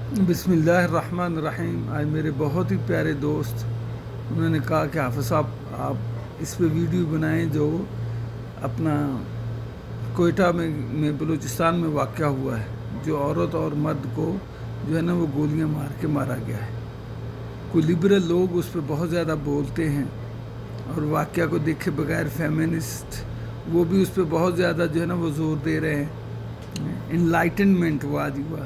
بسم اللہ الرحمن الرحیم۔ آج میرے بہت ہی پیارے دوست انہوں نے کہا کہ حافظ صاحب آپ اس پہ ویڈیو بنائیں جو اپنا کوئٹہ میں بلوچستان میں واقع ہوا ہے، جو عورت اور مرد کو جو ہے نا وہ گولیاں مار کے مارا گیا ہے۔ کوئی لبرل لوگ اس پہ بہت زیادہ بولتے ہیں اور واقعہ کو دیکھے بغیر فیمنسٹ وہ بھی اس پہ بہت زیادہ جو ہے نا وہ زور دے رہے ہیں۔ انلائٹنمنٹ وادی ہوا،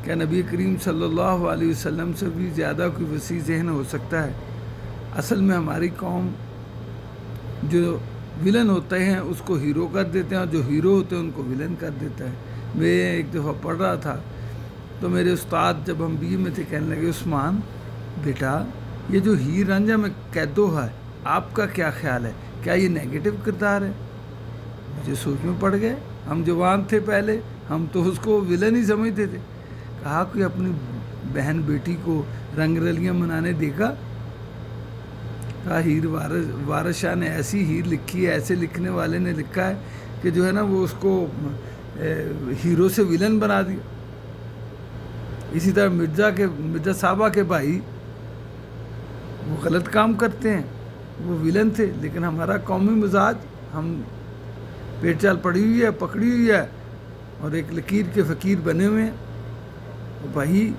کیا نبی کریم صلی اللہ علیہ وسلم سے بھی زیادہ کوئی وسیع ذہن ہو سکتا ہے؟ اصل میں ہماری قوم جو ولن ہوتے ہیں اس کو ہیرو کر دیتے ہیں، اور جو ہیرو ہوتے ہیں ان کو ولن کر دیتا ہے۔ میں ایک دفعہ پڑھ رہا تھا تو میرے استاد جب ہم بی اے میں تھے کہنے لگے، عثمان بیٹا یہ جو ہیر رانجھا میں قیدو ہے آپ کا کیا خیال ہے؟ کیا یہ نیگیٹو کردار ہے؟ مجھے سوچ میں پڑ گئے، ہم جوان تھے پہلے، ہم تو اس کو ولن ہی سمجھتے تھے۔ کہا کوئی اپنی بہن بیٹی کو رنگ رلیاں منانے دے گا؟ کہا ہیر وارث شاہ نے ایسی ہیر لکھی ہے، ایسے لکھنے والے نے لکھا ہے کہ جو ہے نا وہ اس کو ہیرو سے ولن بنا دیا۔ اسی طرح مرزا صاحبہ کے بھائی وہ غلط کام کرتے ہیں، وہ ولن تھے، لیکن ہمارا قومی مزاج، ہم پیٹ چال پڑی ہوئی ہے، پکڑی ہوئی ہے اور ایک لکیر کے فقیر بنے ہوئے ہیں۔ وہی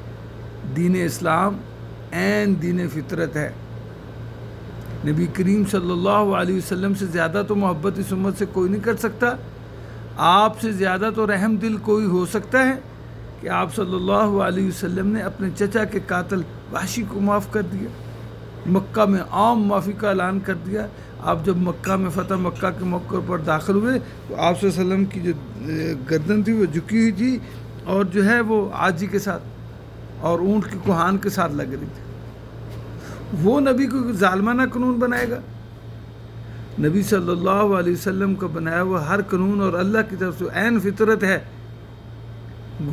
دین اسلام عین دین فطرت ہے۔ نبی کریم صلی اللہ علیہ وسلم سے زیادہ تو محبت اس امت سے کوئی نہیں کر سکتا۔ آپ سے زیادہ تو رحم دل کوئی ہو سکتا ہے کہ آپ صلی اللہ علیہ وسلم نے اپنے چچا کے قاتل وحشی کو معاف کر دیا، مکہ میں عام معافی کا اعلان کر دیا۔ آپ جب مکہ میں فتح مکہ کے موقع پر داخل ہوئے تو آپ صلی اللہ علیہ وسلم کی جو گردن تھی وہ جھکی ہوئی تھی اور جو ہے وہ عاجزی کے ساتھ اور اونٹ کی کوہان کے ساتھ لگ رہی تھی۔ وہ نبی کو ظالمانہ قانون بنائے گا؟ نبی صلی اللہ علیہ وسلم کا بنایا ہوا ہر قانون اور اللہ کی طرف سے عین فطرت ہے۔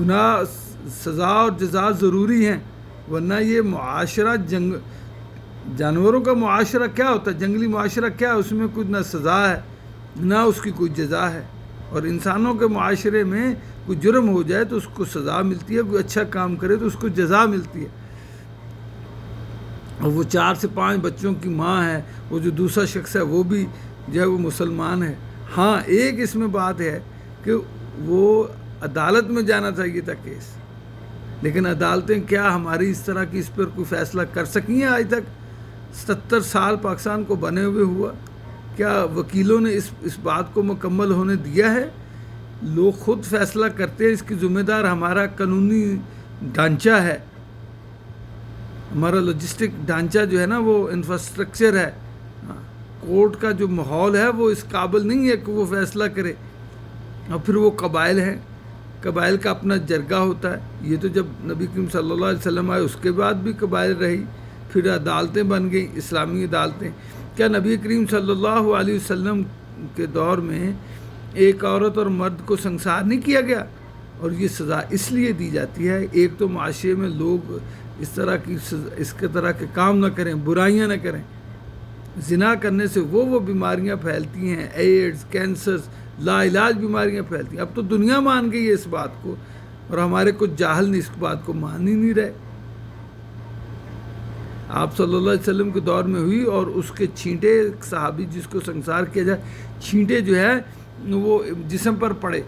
گناہ سزا اور جزا ضروری ہیں، ورنہ یہ معاشرہ جانوروں کا معاشرہ کیا ہوتا ہے، جنگلی معاشرہ کیا ہے، اس میں کچھ نہ سزا ہے نہ اس کی کوئی جزا ہے۔ اور انسانوں کے معاشرے میں کوئی جرم ہو جائے تو اس کو سزا ملتی ہے، کوئی اچھا کام کرے تو اس کو جزا ملتی ہے۔ اور وہ 4 سے 5 بچوں کی ماں ہے، وہ جو دوسرا شخص ہے وہ بھی جو ہے وہ مسلمان ہے۔ ہاں ایک اس میں بات ہے کہ وہ عدالت میں جانا چاہیے تھا کیس، لیکن عدالتیں کیا ہماری اس طرح کی اس پر کوئی فیصلہ کر سکی ہیں؟ آج تک 70 سال پاکستان کو بنے ہوئے ہوا، کیا وکیلوں نے اس بات کو مکمل ہونے دیا ہے؟ لوگ خود فیصلہ کرتے ہیں، اس کی ذمہ دار ہمارا قانونی ڈھانچہ ہے، ہمارا لاجسٹک ڈھانچہ جو ہے نا وہ انفراسٹرکچر ہے۔ کورٹ کا جو ماحول ہے وہ اس قابل نہیں ہے کہ وہ فیصلہ کرے۔ اور پھر وہ قبائل ہیں، قبائل کا اپنا جرگہ ہوتا ہے۔ یہ تو جب نبی کریم صلی اللہ علیہ وسلم آئے اس کے بعد بھی قبائل رہی، پھر عدالتیں بن گئیں، اسلامی عدالتیں۔ کیا نبی کریم صلی اللہ علیہ وسلم کے دور میں ایک عورت اور مرد کو سنسار نہیں کیا گیا؟ اور یہ سزا اس لیے دی جاتی ہے، ایک تو معاشرے میں لوگ اس طرح کے کام نہ کریں، برائیاں نہ کریں۔ زنا کرنے سے وہ بیماریاں پھیلتی ہیں، ایڈز، کینسرز، لا علاج بیماریاں پھیلتی ہیں۔ اب تو دنیا مان گئی ہے اس بات کو، اور ہمارے کچھ جاہل نے اس بات کو مان ہی نہیں رہے۔ آپ صلی اللہ علیہ وسلم کے دور میں ہوئی، اور اس کے چھینٹے، صحابی جس کو سنسار کیا جائے، چھینٹے جو ہے وہ جسم پر پڑے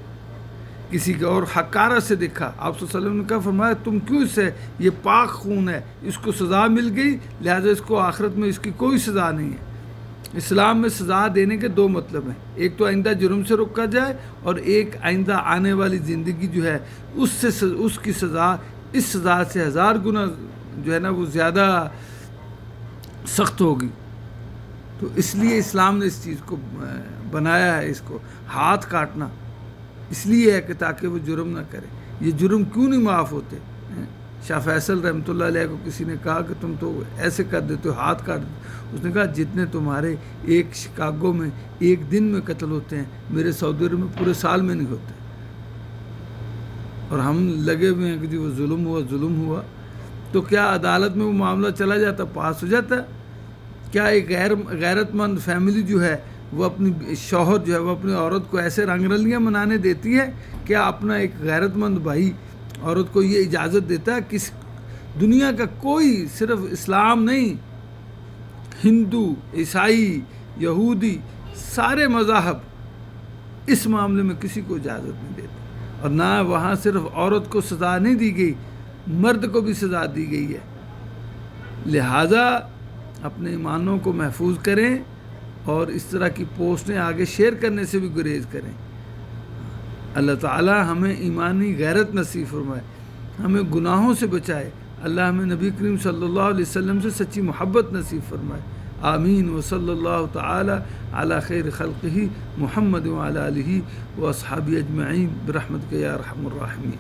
کسی کے، اور حقارت سے دیکھا۔ آپ صلی اللہ علیہ وسلم نے کہا، فرمایا تم کیوں اس سے، یہ پاک خون ہے، اس کو سزا مل گئی، لہذا اس کو آخرت میں اس کی کوئی سزا نہیں ہے۔ اسلام میں سزا دینے کے 2 مطلب ہیں، ایک تو آئندہ جرم سے روکا جائے، اور ایک آئندہ آنے والی زندگی جو ہے اس کی سزا اس سزا سے 1000 گنا جو ہے نا وہ زیادہ سخت ہوگی۔ تو اس لیے اسلام نے اس چیز کو بنایا ہے، اس کو ہاتھ کاٹنا اس لیے ہے کہ تاکہ وہ جرم نہ کرے۔ یہ جرم کیوں نہیں معاف ہوتے؟ شاہ فیصل رحمۃ اللہ علیہ کو کسی نے کہا کہ تم تو ایسے کر دیتے ہو، ہاتھ کاٹ دیتے۔ اس نے کہا جتنے تمہارے ایک شکاگو میں ایک دن میں قتل ہوتے ہیں، میرے سعودی عرب میں پورے سال میں نہیں ہوتے۔ اور ہم لگے ہوئے ہیں کہ جی وہ ظلم ہوا، تو کیا عدالت میں وہ معاملہ چلا جاتا، پاس ہو جاتا؟ کیا ایک غیرت مند فیملی جو ہے وہ اپنی شوہر جو ہے وہ اپنی عورت کو ایسے رنگ رلیاں منانے دیتی ہے؟ کیا اپنا ایک غیرت مند بھائی عورت کو یہ اجازت دیتا ہے کہ دنیا کا کوئی، صرف اسلام نہیں، ہندو، عیسائی، یہودی، سارے مذاہب اس معاملے میں کسی کو اجازت نہیں دیتے. اور نہ وہاں صرف عورت کو سزا نہیں دی گئی، مرد کو بھی سزا دی گئی ہے. لہٰذا اپنے ایمانوں کو محفوظ کریں اور اس طرح کی پوسٹیں آگے شیئر کرنے سے بھی گریز کریں. اللہ تعالی ہمیں ایمانی غیرت نصیب فرمائے، ہمیں گناہوں سے بچائے. اللہ ہمیں نبی کریم صلی اللہ علیہ وسلم سے سچی محبت نصیب فرمائے. آمین. وصلی اللہ تعالی علی خیر خلقہ محمد وعلی آلہ واصحابہ اجمعین برحمتک یا ارحم الراحمین.